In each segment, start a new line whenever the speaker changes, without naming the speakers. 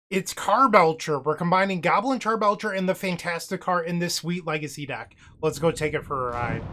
It's CarBelcher. We're combining Goblin Charbelcher and the Fantasticar in this sweet Legacy deck. Let's go take it for a ride.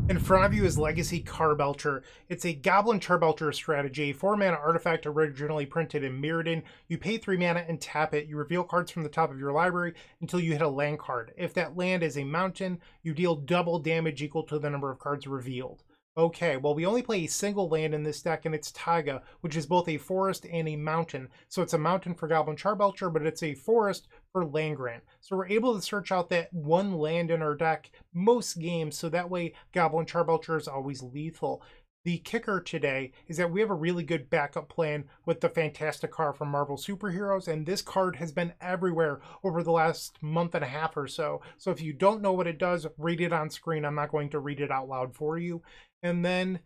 In front of you is Legacy CarBelcher. It's a Goblin Charbelcher strategy, 4-mana artifact originally printed in Mirrodin. You pay 3 mana and tap it. You reveal cards from the top of your library until you hit a land card. If that land is a mountain, you deal double damage equal to the number of cards revealed. Okay, well, we only play a single land in this deck, and it's Taiga, which is both a forest and a mountain. So it's a mountain for Goblin Charbelcher, but it's a forest for land grant. So we're able to search out that one land in our deck most games, so that way Goblin Charbelcher is always lethal. The kicker today is that we have a really good backup plan with the Fantasticar from Marvel Superheroes, and this card has been everywhere over the last month and a half or so. So if you don't know what it does, read it on screen. I'm not going to read it out loud for you. And then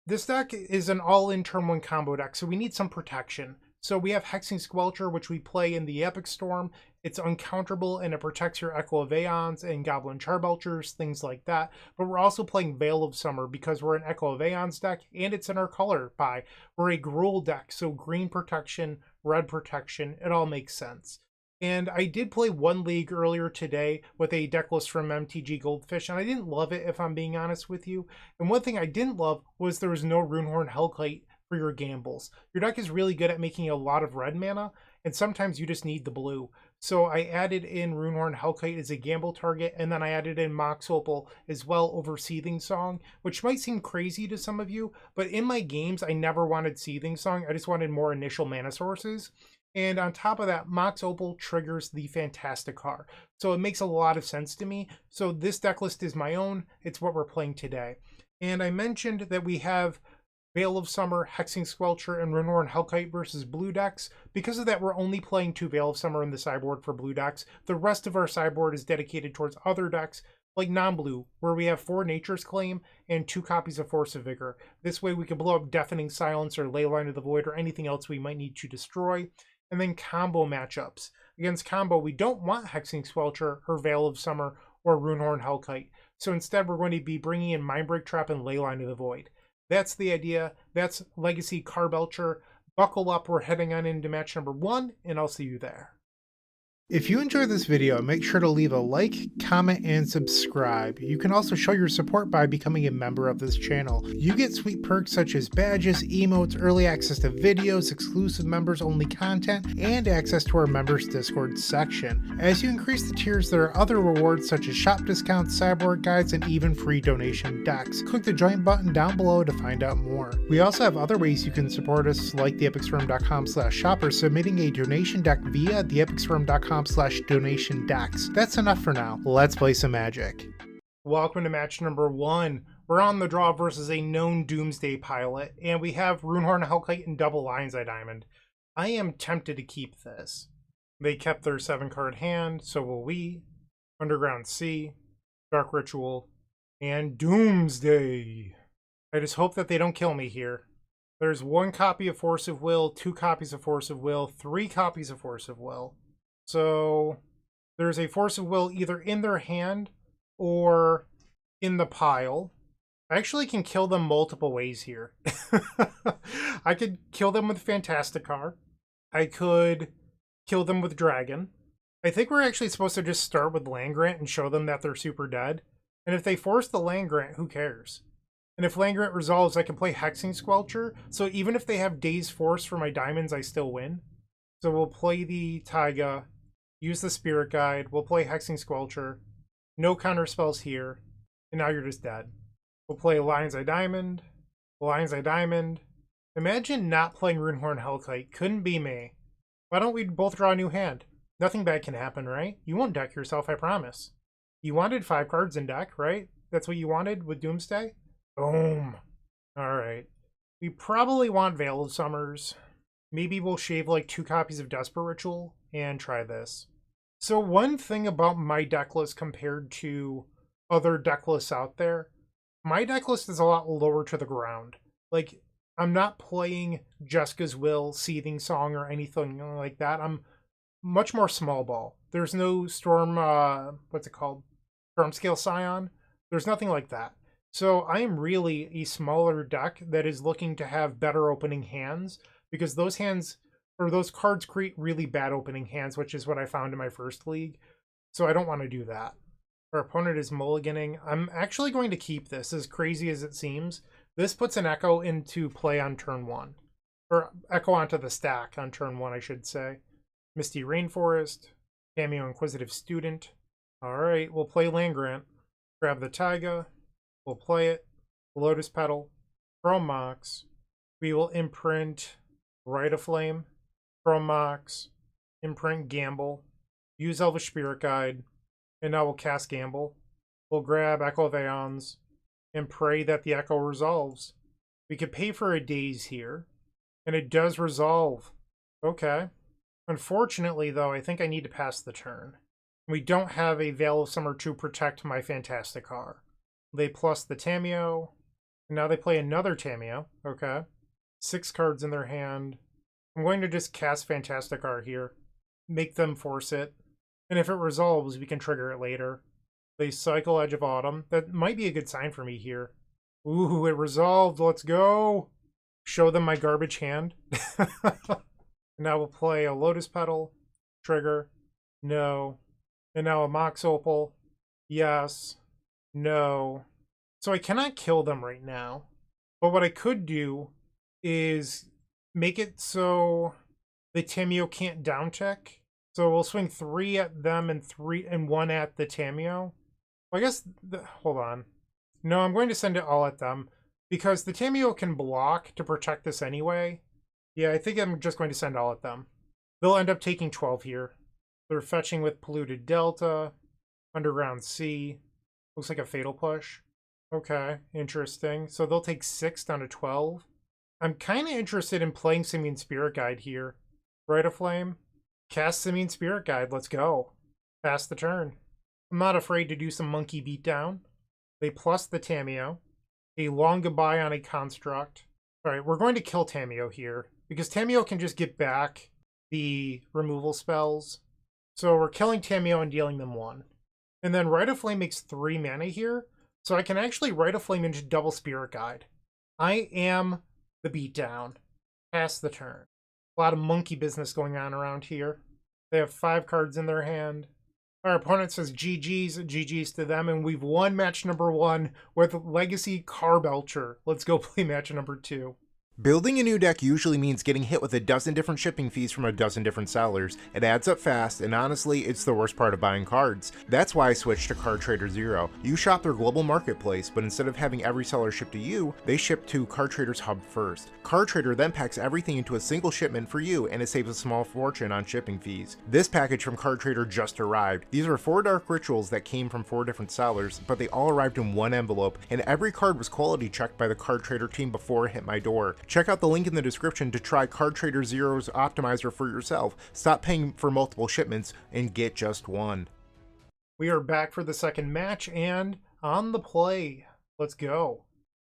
this deck is an all-in turn 1 combo deck, so we need some protection. So we have Hexing Squelcher, which we play in the Epic Storm. It's uncounterable and it protects your Echo of Aeons and Goblin Charbelchers, things like that. But we're also playing Veil of Summer because we're an Echo of Aeons deck and it's in our color pie. We're a Gruul deck, so green protection, red protection, it all makes sense. And I did play one league earlier today with a deck list from MTGGoldfish, and I didn't love it, if I'm being honest with you. And one thing I didn't love was there was no Runehorn Hellkite for your gambles. Your deck is really good at making a lot of red mana, and sometimes you just need the blue. So I added in Runehorn Hellkite as a gamble target, and then I added in Mox Opal as well over Seething Song, which might seem crazy to some of you, but in my games, I never wanted Seething Song. I just wanted more initial mana sources. And on top of that, Mox Opal triggers the Fantasticar. So it makes a lot of sense to me. So this deck list is my own. It's what we're playing today. And I mentioned that we have Veil of Summer, Hexing Squelcher, and Runehorn Hellkite versus blue decks. Because of that, we're only playing 2 Veil of Summer in the sideboard for blue decks. The rest of our sideboard is dedicated towards other decks, like non-blue, where we have 4 Nature's Claim and 2 copies of Force of Vigor. This way we can blow up Deafening Silence or Leyline of the Void or anything else we might need to destroy. And then combo matchups. Against combo, we don't want Hexing Squelcher or Veil of Summer or Runehorn Hellkite. So instead, we're going to be bringing in Mindbreak Trap and Leyline of the Void. That's the idea. That's Legacy CarBelcher. Buckle up, we're heading on into match number 1, and I'll see you there. If you enjoyed this video, make sure to leave a like, comment, and subscribe. You can also show your support by becoming a member of this channel. You get sweet perks such as badges, emotes, early access to videos, exclusive members-only content, and access to our members Discord section. As you increase the tiers, there are other rewards such as shop discounts, sideboard guides, and even free donation decks. Click the join button down below to find out more. We also have other ways you can support us, like theepicstorm.com/shop or submitting a donation deck via theepicstorm.com/donation decks. That's enough for now. Let's play some Magic. Welcome to match number 1. We're on the draw versus a known Doomsday pilot, and we have Runehorn Hellkite and double Lion's Eye Diamond. I am tempted to keep this. They kept their 7-card hand, so will we. Underground Sea, Dark Ritual, and Doomsday. I just hope that they don't kill me here. There's 1 copy of Force of Will, 2 copies of Force of Will, 3 copies of Force of Will. So there's a Force of Will either in their hand or in the pile. I actually can kill them multiple ways here. I could kill them with Fantasticar. I could kill them with Dragon. I think we're actually supposed to just start with Land Grant and show them that they're super dead. And if they force the Land Grant, who cares? And if Land Grant resolves, I can play Hexing Squelcher. So even if they have Daze Force for my diamonds, I still win. So we'll play the Taiga, use the Spirit Guide, we'll play Hexing Squelcher, no counter spells here, and now you're just dead. We'll play Lion's Eye Diamond, Lion's Eye Diamond. Imagine not playing Runehorn Hellkite. Couldn't be me. Why don't we both draw a new hand? Nothing bad can happen, right? You won't deck yourself, I promise. You wanted 5 cards in deck, right? That's what you wanted with Doomsday? Boom. Alright. We probably want Veil of Summers. Maybe we'll shave like 2 copies of Desperate Ritual and try this. So one thing about my deck list compared to other deck lists out there, my deck list is a lot lower to the ground. Like, I'm not playing Jessica's Will, Seething Song, or anything like that. I'm much more small ball. There's no Storm, what's it called? Storm Scale Scion. There's nothing like that. So I am really a smaller deck that is looking to have better opening hands, because those hands or those cards create really bad opening hands, which is what I found in my first league. So I don't want to do that. Our opponent is mulliganing. I'm actually going to keep this, as crazy as it seems. This puts an Echo into play on turn 1. Or Echo onto the stack on turn 1, I should say. Misty Rainforest. Cameo Inquisitive Student. Alright, we'll play Land Grant. Grab the Taiga. We'll play it. Lotus Petal. Chrome Mox. We will imprint Rite of Flame. Chrome Mox. Imprint Gamble. Use Elvish Spirit Guide. And now we'll cast Gamble. We'll grab Echo of Aeons and pray that the Echo resolves. We could pay for a Daze here, and it does resolve. Okay. Unfortunately, though, I think I need to pass the turn. We don't have a Veil of Summer to protect my Fantasticar. They plus the Tamiyo, and now they play another Tamiyo. Okay. 6 cards in their hand. I'm going to just cast Fantasticar here. Make them force it. And if it resolves, we can trigger it later. They cycle Edge of Autumn. That might be a good sign for me here. Ooh, it resolved. Let's go. Show them my garbage hand. Now we'll play a Lotus Petal. Trigger. No. And now a Mox Opal. Yes. No. So I cannot kill them right now. But what I could do is make it so the Tamiyo can't down tick. So we'll swing 3 at them and 1 at the Tamiyo. Well, I guess, hold on. No, I'm going to send it all at them, because the Tamiyo can block to protect this anyway. Yeah, I think I'm just going to send all at them. They'll end up taking 12 here. They're fetching with Polluted Delta, Underground Sea. Looks like a Fatal Push. Okay, interesting. So they'll take 6 down to 12. I'm kind of interested in playing Simian Spirit Guide here. Rite of Flame. Cast Simian Spirit Guide, let's go. Pass the turn. I'm not afraid to do some monkey beatdown. They plus the Tamiyo. A long goodbye on a construct. Alright, we're going to kill Tamiyo here, because Tamiyo can just get back the removal spells. So we're killing Tamiyo and dealing them 1. And then Rite of Flame makes 3 mana here, so I can actually Rite of Flame into double Spirit Guide. I am the beatdown. Pass the turn. A lot of monkey business going on around here. They have 5 cards in their hand. Our opponent says GG's to them, and we've won match number 1 with Legacy CarBelcher. Let's go play match number 2.
Building a new deck usually means getting hit with a dozen different shipping fees from a dozen different sellers. It adds up fast, and honestly, it's the worst part of buying cards. That's why I switched to Card Trader Zero. You shop their global marketplace, but instead of having every seller ship to you, they ship to Card Trader's hub first. Card Trader then packs everything into a single shipment for you, and it saves a small fortune on shipping fees. This package from Card Trader just arrived. These are 4 Dark Rituals that came from 4 different sellers, but they all arrived in one envelope, and every card was quality checked by the Card Trader team before it hit my door. Check out the link in the description to try Card Trader Zero's optimizer for yourself. Stop paying for multiple shipments and get just one.
We are back for the second match and on the play. Let's go.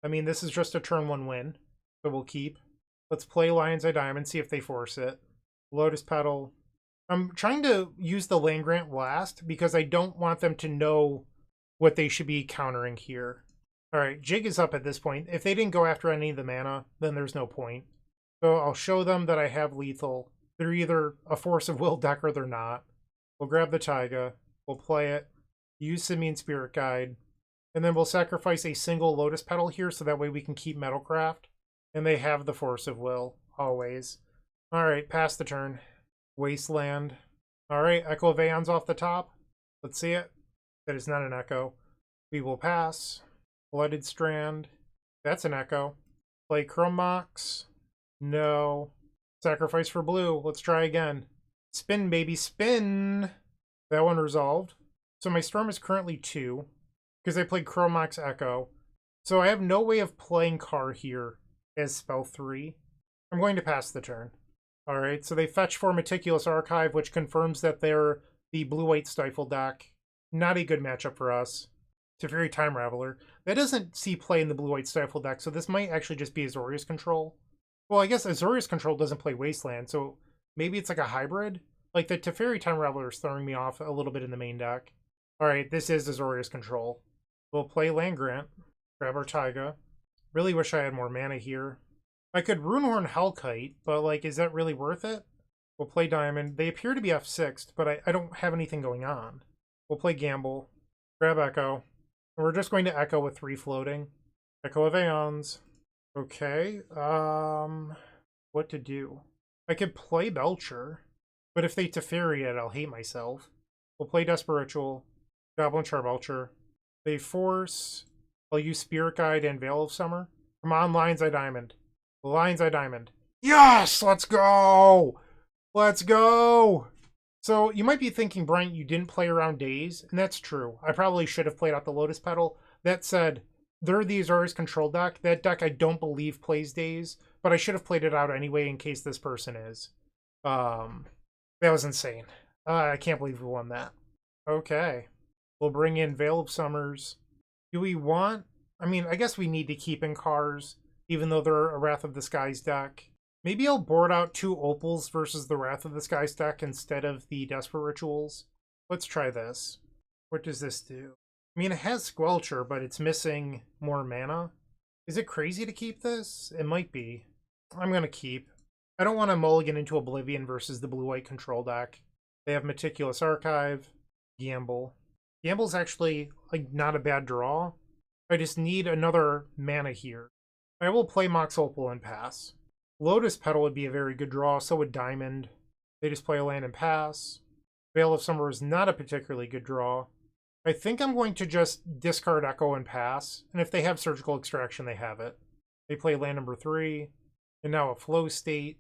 I mean, this is just a turn 1 win, so we'll keep. Let's play Lion's Eye Diamond, see if they force it. Lotus Petal. I'm trying to use the Land Grant last because I don't want them to know what they should be countering here. Alright, Jig is up at this point. If they didn't go after any of the mana, then there's no point. So I'll show them that I have lethal. They're either a Force of Will deck or they're not. We'll grab the Taiga. We'll play it. Use Simian Spirit Guide. And then we'll sacrifice a single Lotus Petal here so that way we can keep Metalcraft. And they have the Force of Will, always. Alright, pass the turn. Wasteland. Alright, Echo of Aeons off the top. Let's see it. That is not an Echo. We will pass. Blooded Strand. That's an Echo. Play Chrome Mox. No. Sacrifice for blue. Let's try again. Spin, baby, spin! That one resolved. So my Storm is currently 2, because I played Chrome Mox Echo. So I have no way of playing Car here as spell 3. I'm going to pass the turn. Alright, so they fetch for Meticulous Archive, which confirms that they're the blue-white Stifle deck. Not a good matchup for us. Teferi Time Raveler. That doesn't see play in the blue-white Stifle deck, so this might actually just be Azorius Control. Well, I guess Azorius Control doesn't play Wasteland, so maybe it's like a hybrid? Like, the Teferi Time Raveler is throwing me off a little bit in the main deck. Alright, this is Azorius Control. We'll play Land Grant. Grab our Taiga. Really wish I had more mana here. I could Runehorn Hellkite, but like, is that really worth it? We'll play Diamond. They appear to be F6'd, but I don't have anything going on. We'll play Gamble. Grab Echo. And we're just going to Echo with 3 floating. Echo of Aeons. Okay. What to do? I could play Belcher, but if they Teferi it, I'll hate myself. We'll play Desperate Ritual. Goblin Charbelcher. They force. I'll use Spirit Guide and Veil of Summer. Come on, Lion's Eye Diamond. Lion's Eye Diamond. Yes! Let's go! Let's go! So you might be thinking, Bryant, you didn't play around Daze, and that's true. I probably should have played out the Lotus Petal. That said, they're the Azorius control deck. That deck I don't believe plays Daze, but I should have played it out anyway in case this person is. That was insane. I can't believe we won that. Okay. We'll bring in Veil of Summers. Do we want... I mean, I guess we need to keep in Cars, even though they're a Wrath of the Skies deck. Maybe I'll board out 2 Opals versus the Wrath of the Skies deck instead of the Desperate Rituals. Let's try this. What does this do? I mean, it has Squelcher, but it's missing more mana. Is it crazy to keep this? It might be. I'm going to keep. I don't want to mulligan into Oblivion versus the blue-white control deck. They have Meticulous Archive, Gamble. Gamble's actually like not a bad draw. I just need another mana here. I will play Mox Opal and pass. Lotus Petal would be a very good draw, so would Diamond. They just play a land and pass. Veil of Summer is not a particularly good draw. I think I'm going to just discard Echo and pass, and if they have Surgical Extraction, they have it. They play land number 3, and now a Flow State.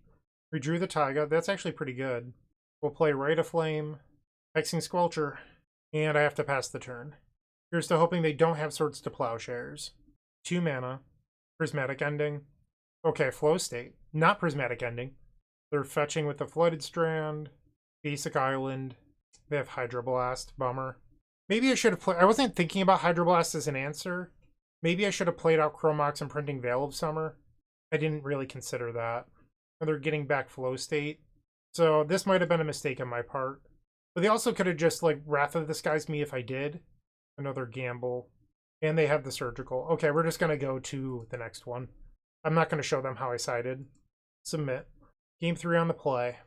We drew the Taiga. That's actually pretty good. We'll play Rite of Flame, Hexing Squelcher, and I have to pass the turn. Here's to hoping they don't have Swords to Plowshares. 2 mana. Prismatic Ending. Okay, Flow State. Not Prismatic Ending. They're fetching with the Flooded Strand. Basic Island. They have Hydroblast. Bummer. Maybe I should have played... I wasn't thinking about Hydroblast as an answer. Maybe I should have played out Chromox and printing Veil of Summer. I didn't really consider that. And they're getting back Flow State. So this might have been a mistake on my part. But they also could have just, like, Wrath of the Skies me if I did. Another Gamble. And they have the Surgical. Okay, we're just going to go to the next one. I'm not going to show them how I sided. Submit. Game 3 on the play.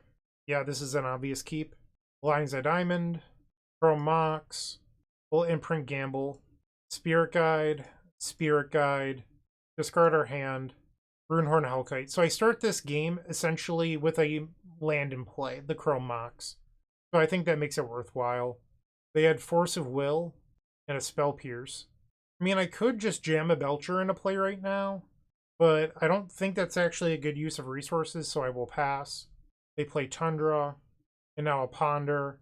Yeah, this is an obvious keep. Lion's Eye Diamond. Chrome Mox. We'll imprint Gamble. Spirit Guide. Spirit Guide. Discard our hand. Runehorn Hellkite. So I start this game essentially with a land in play, the Chrome Mox. So I think that makes it worthwhile. They had Force of Will and a Spell Pierce. I mean, I could just jam a Belcher into play right now, but I don't think that's actually a good use of resources, so I will pass. They play Tundra, and now a Ponder.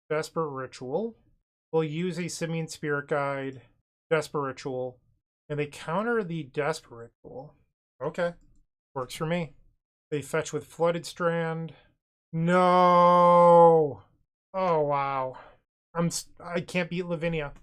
Desperate Ritual. We'll use a Simian Spirit Guide. Desperate Ritual. And they counter the Desperate Ritual. Okay. Works for me. They fetch with Flooded Strand. No! Oh, wow. I can't beat Lavinia.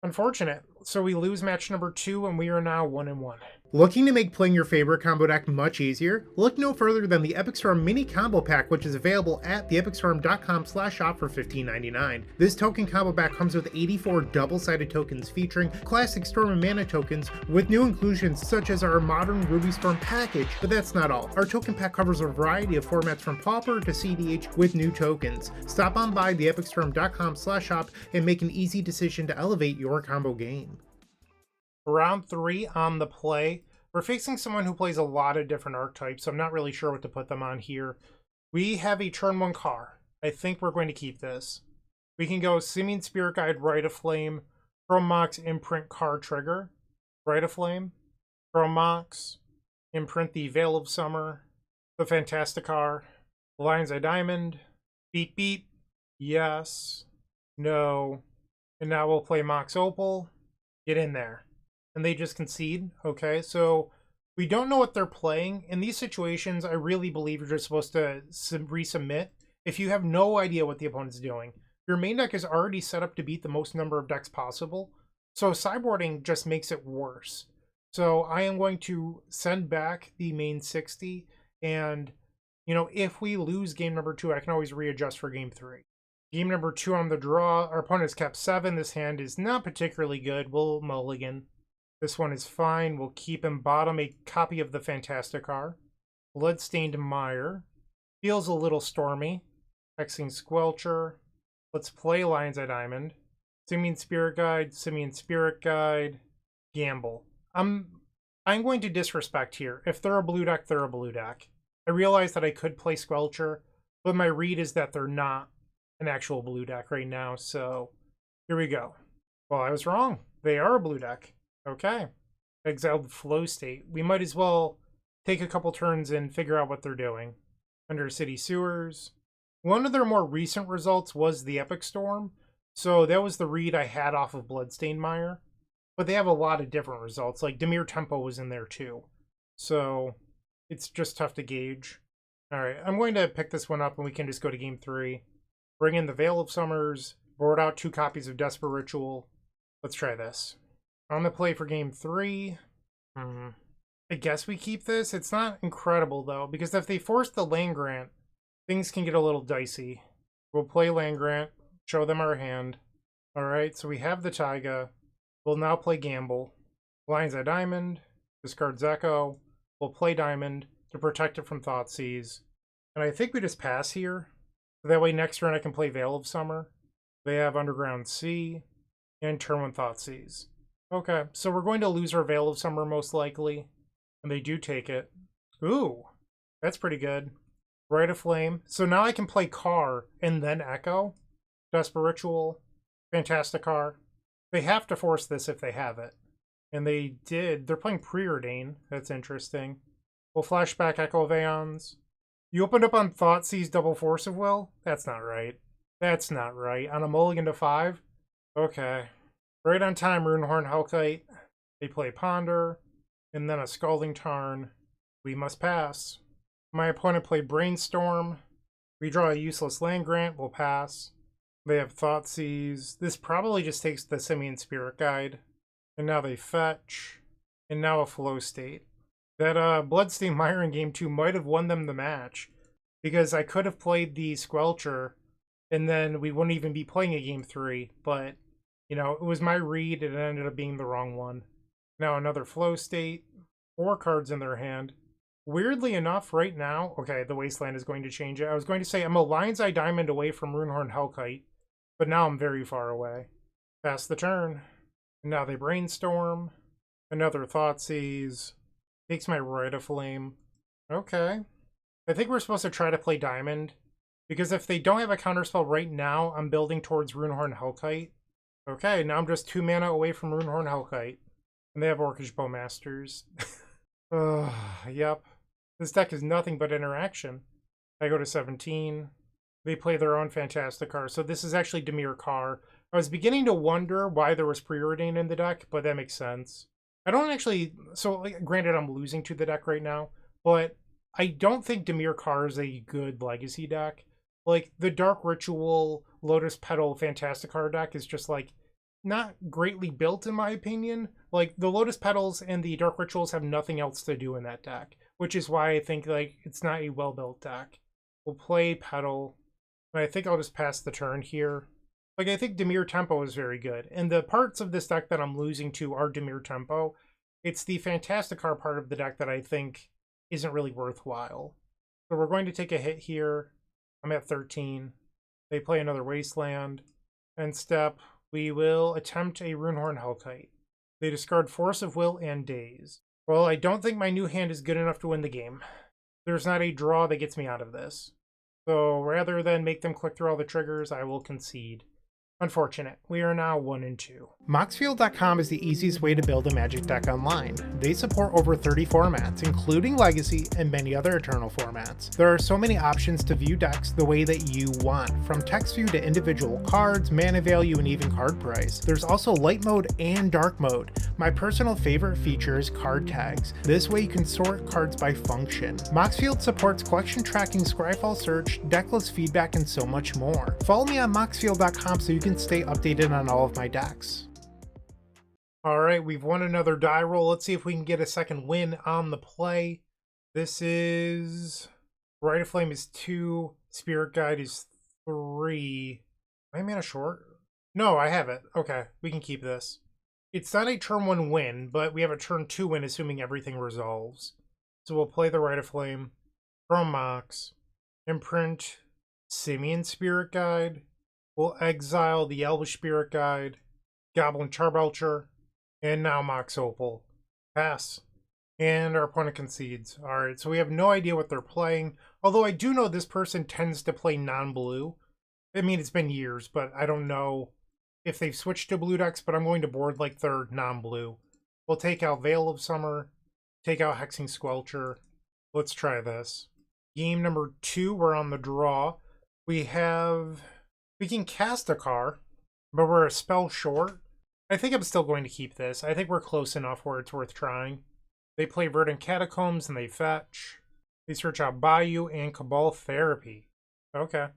Unfortunate. So we lose match number 2, and we are now 1-1. Looking to make playing your favorite combo deck much easier? Look no further than the Epic Storm Mini Combo Pack, which is available at theepicstorm.com/shop for $15.99. This token combo pack comes with 84 double-sided tokens featuring classic Storm and Mana tokens with new inclusions such as our modern Ruby Storm package, but that's not all. Our token pack covers a variety of formats from Pauper to CDH with new tokens. Stop on by theepicstorm.com/shop and make an easy decision to elevate your combo game. Round 3 on the play. We're facing someone who plays a lot of different archetypes, so I'm not really sure what to put them on here. We have a turn 1 car. I think we're going to keep this. We can go Simian Spirit Guide, Rite of Flame, Chrome Mox, imprint Car Trigger, Rite of Flame, Chrome Mox, imprint the Veil of Summer, the Fantasticar, Lion's Eye Diamond, beep beep, yes, no, and now we'll play Mox Opal, get in there. And they just concede. Okay, so we don't know what they're playing. In these situations, I really believe you're just supposed to resubmit if you have no idea what the opponent's doing. Your main deck is already set up to beat the most number of decks possible, so sideboarding just makes it worse. So I am going to send back the main 60, and, you know, if we lose game number 2, I can always readjust for game 3. Game number 2 on the draw, our opponent's kept 7. This hand is not particularly good. We'll mulligan. This one is fine. We'll keep in bottom a copy of the Fantasticar. Bloodstained Mire. Feels a little stormy. Hexing Squelcher. Let's play Lion's Eye Diamond. Simian Spirit Guide, Simian Spirit Guide, Gamble. I'm going to disrespect here. If they're a blue deck, they're a blue deck. I realize that I could play Squelcher, but my read is that they're not an actual blue deck right now, so here we go. Well, I was wrong. They are a blue deck. Okay. Exiled Flow State. We might as well take a couple turns and figure out what they're doing. Under City Sewers. One of their more recent results was the Epic Storm, so that was the read I had off of Bloodstained Mire. But they have a lot of different results, like Dimir Tempo was in there too. So it's just tough to gauge. Alright, I'm going to pick this one up and we can just go to game 3. Bring in the Veil of Summers, board out 2 copies of Desperate Ritual. Let's try this. On the play for game 3. I guess we keep this. It's not incredible though, because if they force the land grant, things can get a little dicey. We'll play land grant, show them our hand. Alright, so we have the Taiga. We'll now play Gamble. Lion's Eye Diamond, discards Echo. We'll play Diamond to protect it from Thoughtseize. And I think we just pass here. That way next turn I can play Veil of Summer. They have Underground Sea and turn 1 Thoughtseize. Okay, so we're going to lose our Veil of Summer most likely. And they do take it. Ooh, that's pretty good. Rite of Flame. So now I can play Car and then Echo. Desperate Ritual. Fantasticar. They have to force this if they have it. And they did. They're playing Preordain. That's interesting. We'll flashback Echo of Aeons. You opened up on Thoughtseize double Force of Will? That's not right. That's not right. On a mulligan to 5? Okay. Right on time, Runehorn Hellkite. They play Ponder. And then a Scalding Tarn. We must pass. My opponent played Brainstorm. We draw a useless land grant. We'll pass. They have Thoughtseize. This probably just takes the Simian Spirit Guide. And now they fetch. And now a Flow State. That Bloodstained Mire in game 2 might have won them the match. Because I could have played the Squelcher. And then we wouldn't even be playing a game 3. But, you know, it was my read and it ended up being the wrong one. Now another Flow State. 4 cards in their hand. Weirdly enough, right now... Okay, the Wasteland is going to change it. I was going to say I'm a Lion's Eye Diamond away from Runehorn Hellkite. But now I'm very far away. Pass the turn. And now they Brainstorm. Another Thoughtseize. Takes my Rite of Flame. Okay. I think we're supposed to try to play Diamond. Because if they don't have a counterspell right now, I'm building towards Runehorn Hellkite. Okay, now I'm just 2 mana away from Runehorn Hellkite. And they have Orcish Bowmasters. Yep. This deck is nothing but interaction. I go to 17. They play their own Fantasticar. So this is actually Dimir Car. I was beginning to wonder why there was Preordain in the deck, but that makes sense. I don't actually... So, granted, I'm losing to the deck right now, but I don't think Dimir Car is a good Legacy deck. Like, the Dark Ritual, Lotus Petal, Fantasticar deck is just, like, not greatly built, in my opinion. Like, the Lotus Petals and the Dark Rituals have nothing else to do in that deck, which is why I think, like, it's not a well-built deck. We'll play Petal. I think I'll just pass the turn here. Like, I think Dimir Tempo is very good. And the parts of this deck that I'm losing to are Dimir Tempo. It's the Fantasticar part of the deck that I think isn't really worthwhile. So we're going to take a hit here. I'm at 13. They play another Wasteland. End step, we will attempt a Runehorn Hellkite. They discard Force of Will and Daze. Well, I don't think my new hand is good enough to win the game. There's not a draw that gets me out of this. So rather than make them click through all the triggers, I will concede. Unfortunate. We are now 1-2. Moxfield.com is the easiest way to build a Magic deck online. They support over 30 formats, including Legacy and many other Eternal formats. There are so many options to view decks the way that you want, from text view to individual cards, mana value, and even card price. There's also light mode and dark mode. My personal favorite feature is card tags. This way you can sort cards by function. Moxfield supports collection tracking, scryfall search, decklist feedback, and so much more. Follow me on Moxfield.com so you can stay updated on all of my decks. Alright, we've won another die roll. Let's see if we can get a second win on the play. This is... Rite of Flame is 2. Spirit Guide is 3. Am I mana short? No, I have it. Okay, we can keep this. It's not a turn 1 win, but we have a turn 2 win assuming everything resolves. So we'll play the Rite of Flame, from Mox, imprint Simian Spirit Guide. We'll exile the Elvish Spirit Guide, Goblin Charbelcher, and now Mox Opal. Pass. And our opponent concedes. Alright, so we have no idea what they're playing. Although I do know this person tends to play non-blue. I mean, it's been years, but I don't know if they've switched to blue decks, but I'm going to board like they're non-blue. We'll take out Veil of Summer, take out Hexing Squelcher. Let's try this. Game number 2, we're on the draw. We can Fantasticar, but we're a spell short. I think I'm still going to keep this. I think we're close enough where it's worth trying. They play Verdant Catacombs and they fetch. They search out Bayou and Cabal Therapy. Okay.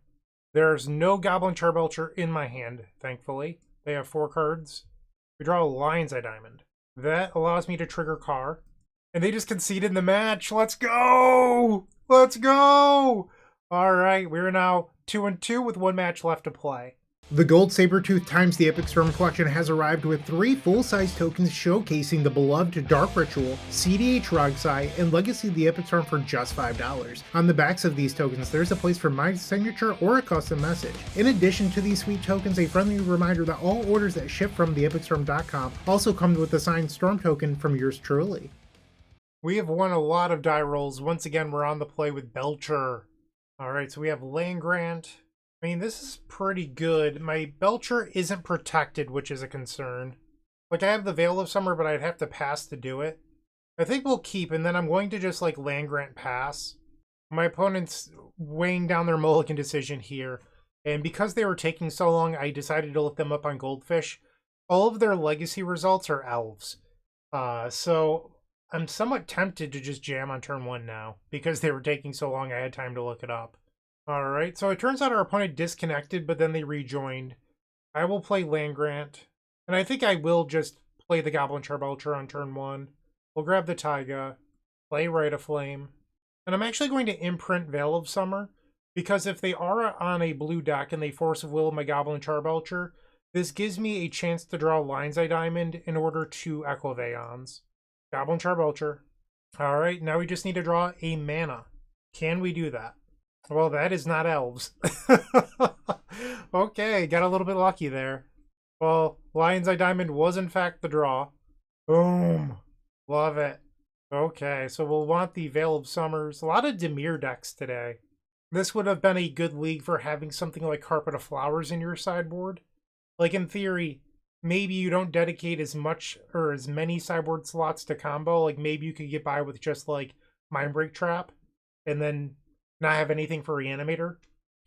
There's no Goblin Charbelcher in my hand, thankfully. They have 4 cards. We draw a Lion's Eye Diamond. That allows me to trigger Car. And they just conceded the match. Let's go! Let's go! Alright, we're now 2-2 with 1 match left to play. The Gold Sabertooth times the Epic Storm collection has arrived with 3 full-size tokens showcasing the beloved Dark Ritual, CDH Rogsai, and Legacy the Epic Storm for just $5. On the backs of these tokens, there's a place for my signature or a custom message. In addition to these sweet tokens, a friendly reminder that all orders that ship from theepicstorm.com also come with a signed Storm token from yours truly. We have won a lot of die rolls. Once again, we're on the play with Belcher. Alright, so we have Land Grant. I mean, this is pretty good. My Belcher isn't protected, which is a concern. Like, I have the Veil of Summer, but I'd have to pass to do it. I think we'll keep, and then I'm going to just, like, Land Grant pass. My opponent's weighing down their mulligan decision here. And because they were taking so long, I decided to look them up on Goldfish. All of their legacy results are elves. So I'm somewhat tempted to just jam on turn 1 now. Because they were taking so long, I had time to look it up. Alright, so it turns out our opponent disconnected, but then they rejoined. I will play Land Grant. And I think I will just play the Goblin Charbelcher on turn 1. We'll grab the Taiga, play Rite of Flame. And I'm actually going to imprint Veil of Summer, because if they are on a blue deck and they Force of Will my Goblin Charbelcher, this gives me a chance to draw Lion's Eye Diamond in order to Echo Vaeons. Goblin Charbelcher. Alright, now we just need to draw a mana. Can we do that? Well, that is not elves. Okay, got a little bit lucky there. Well, Lion's Eye Diamond was in fact the draw. Boom. Love it. Okay, so we'll want the Veil of Summers. A lot of Dimir decks today. This would have been a good league for having something like Carpet of Flowers in your sideboard. Like, in theory, maybe you don't dedicate as much or as many sideboard slots to combo. Like, maybe you could get by with just, like, Mindbreak Trap. And then not have anything for Reanimator,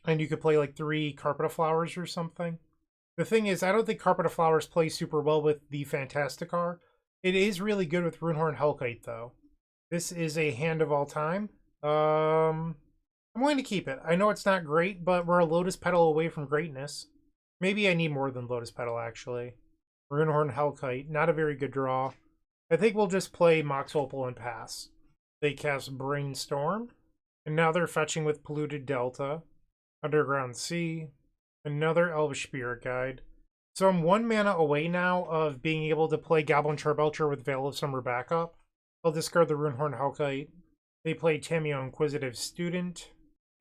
and you could play like 3 Carpet of Flowers or something. The thing is, I don't think Carpet of Flowers plays super well with the Fantasticar. It is really good with Runehorn Hellkite, though. This is a hand of all time. I'm going to keep it. I know it's not great, but we're a Lotus Petal away from greatness. Maybe I need more than Lotus Petal, actually. Runehorn Hellkite, not a very good draw. I think we'll just play Mox Opal and pass. They cast Brainstorm. And now they're fetching with Polluted Delta, Underground Sea, another Elvish Spirit Guide. So I'm 1 mana away now of being able to play Goblin Charbelcher with Veil of Summer backup. I'll discard the Runehorn Hellkite. They play Tamiyo Inquisitive Student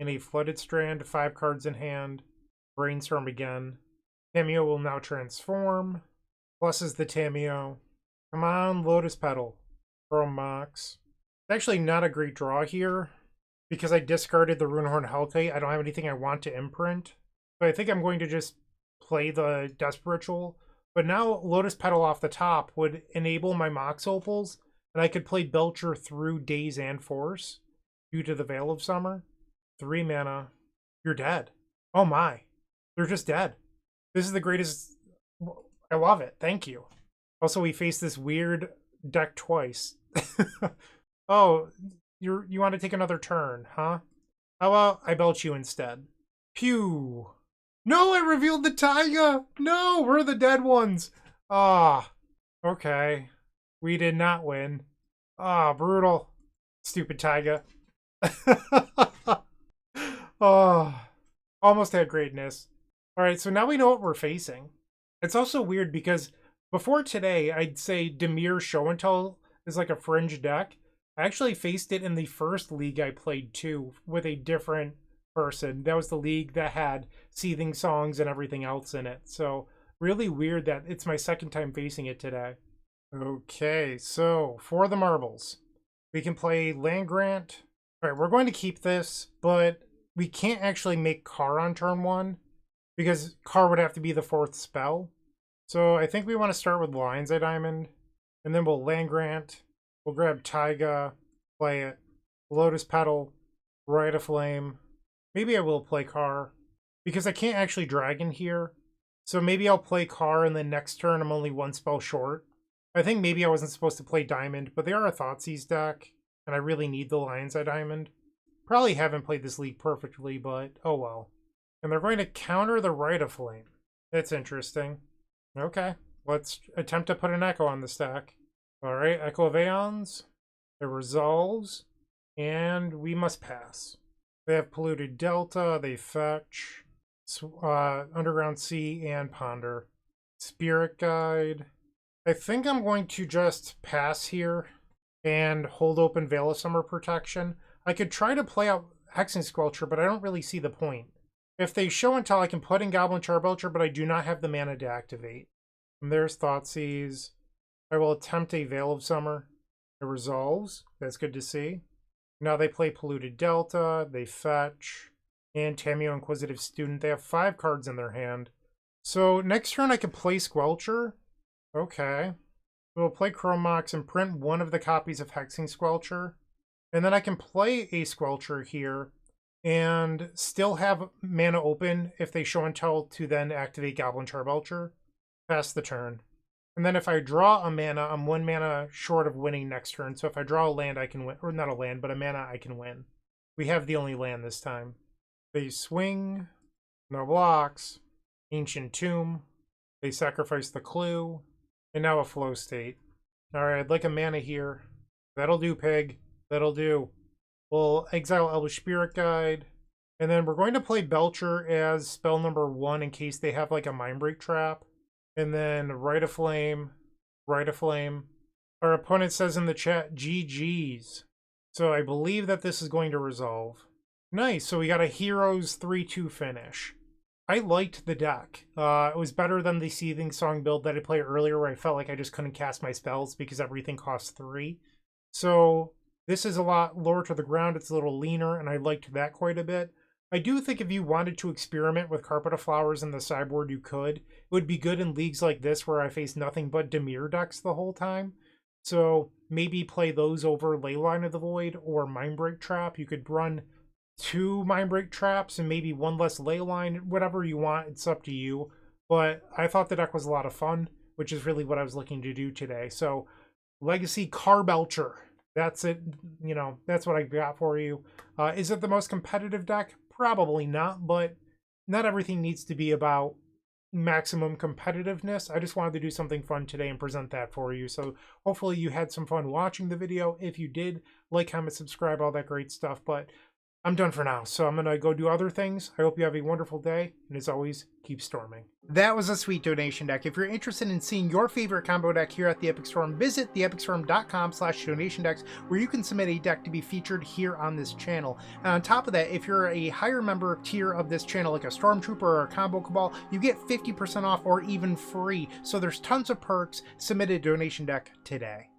in a Flooded Strand, 5 cards in hand. Brainstorm again. Tamiyo will now transform. Pluses the Tamiyo. Come on, Lotus Petal. From Mox. It's actually not a great draw here, because I discarded the Runehorn Hellkite. I don't have anything I want to imprint. So I think I'm going to just play the Desperate Ritual. But now Lotus Petal off the top would enable my Mox Opals, and I could play Belcher through Daze and Force due to the Veil of Summer. 3 mana. You're dead. Oh my. They're just dead. This is the greatest. I love it. Thank you. Also, we faced this weird deck twice. Oh, you want to take another turn, huh? How about I belch you instead? Pew! No, I revealed the Taiga! No, we're the dead ones! Ah, okay. We did not win. Ah, brutal. Stupid Taiga. Oh, almost had greatness. Alright, so now we know what we're facing. It's also weird because Before today, I'd say Dimir Show and Tell is like a fringe deck. I actually faced it in the first league I played too with a different person. That was the league that had Seething Songs and everything else in it. So really weird that it's my second time facing it today. Okay, so for the marbles, we can play Land Grant. All right, we're going to keep this, but we can't actually make Car on turn 1 because Car would have to be the 4th spell. So I think we want to start with Lion's Eye Diamond, and then we'll Land Grant. We'll grab Taiga, play it, Lotus Petal, Rite of Flame. Maybe I will play Car, because I can't actually Dragon here. So maybe I'll play Car, and then next turn I'm only 1 spell short. I think maybe I wasn't supposed to play Diamond, but they are a Thoughtseize deck, and I really need the Lion's Eye Diamond. Probably haven't played this league perfectly, but oh well. And they're going to counter the Rite of Flame. That's interesting. Okay, let's attempt to put an Echo on the stack. All right, Echo of Aeons. It resolves, and we must pass. They have Polluted Delta, they fetch, Underground Sea, and Ponder. Spirit Guide. I think I'm going to just pass here and hold open Veil of Summer Protection. I could try to play out Hexing Squelcher, but I don't really see the point. If they show and tell, I can put in Goblin Charbelcher, but I do not have the mana to activate. And there's Thoughtseize. I will attempt a Veil of Summer. It resolves. That's good to see. Now they play Polluted Delta. They fetch. And Tameo Inquisitive Student. They have 5 cards in their hand. So next turn I can play Squelcher. Okay. We'll play Chrome Mox and print 1 of the copies of Hexing Squelcher. And then I can play a Squelcher here and still have mana open if they show and tell to then activate Goblin Charbelcher. Pass the turn. And then if I draw a mana, I'm 1 mana short of winning next turn. So if I draw a land, I can win. Or not a land, but a mana, I can win. We have the only land this time. They swing. No blocks. Ancient Tomb. They sacrifice the Clue. And now a Flow State. Alright, I'd like a mana here. That'll do, pig. That'll do. We'll exile Elvish Spirit Guide. And then we're going to play Belcher as spell number 1 in case they have like a Mindbreak Trap. And then Rite of Flame. Rite of Flame. Our opponent says in the chat, GG's. So I believe that this is going to resolve. Nice, so we got a Heroes 3-2 finish. I liked the deck. It was better than the Seething Song build that I played earlier where I felt like I just couldn't cast my spells because everything costs 3. So this is a lot lower to the ground. It's a little leaner, and I liked that quite a bit. I do think if you wanted to experiment with Carpet of Flowers in the sideboard, you could. It would be good in leagues like this where I face nothing but Dimir decks the whole time. So maybe play those over Leyline of the Void or Mindbreak Trap. You could run 2 Mindbreak Traps and maybe 1 less Leyline. Whatever you want, it's up to you. But I thought the deck was a lot of fun, which is really what I was looking to do today. So Legacy CarBelcher. That's it. You know, that's what I got for you. Is it the most competitive deck? Probably not, but not everything needs to be about maximum competitiveness. I just wanted to do something fun today and present that for you. So hopefully you had some fun watching the video. If you did, like, comment, subscribe, all that great stuff. But I'm done for now, so I'm going to go do other things. I hope you have a wonderful day, and as always, keep storming. That was a sweet donation deck. If you're interested in seeing your favorite combo deck here at the Epic Storm, visit theepicstorm.com/donation-decks, where you can submit a deck to be featured here on this channel. And on top of that, if you're a higher member tier of this channel, like a Stormtrooper or a Combo Cabal, you get 50% off or even free. So there's tons of perks. Submit a donation deck today.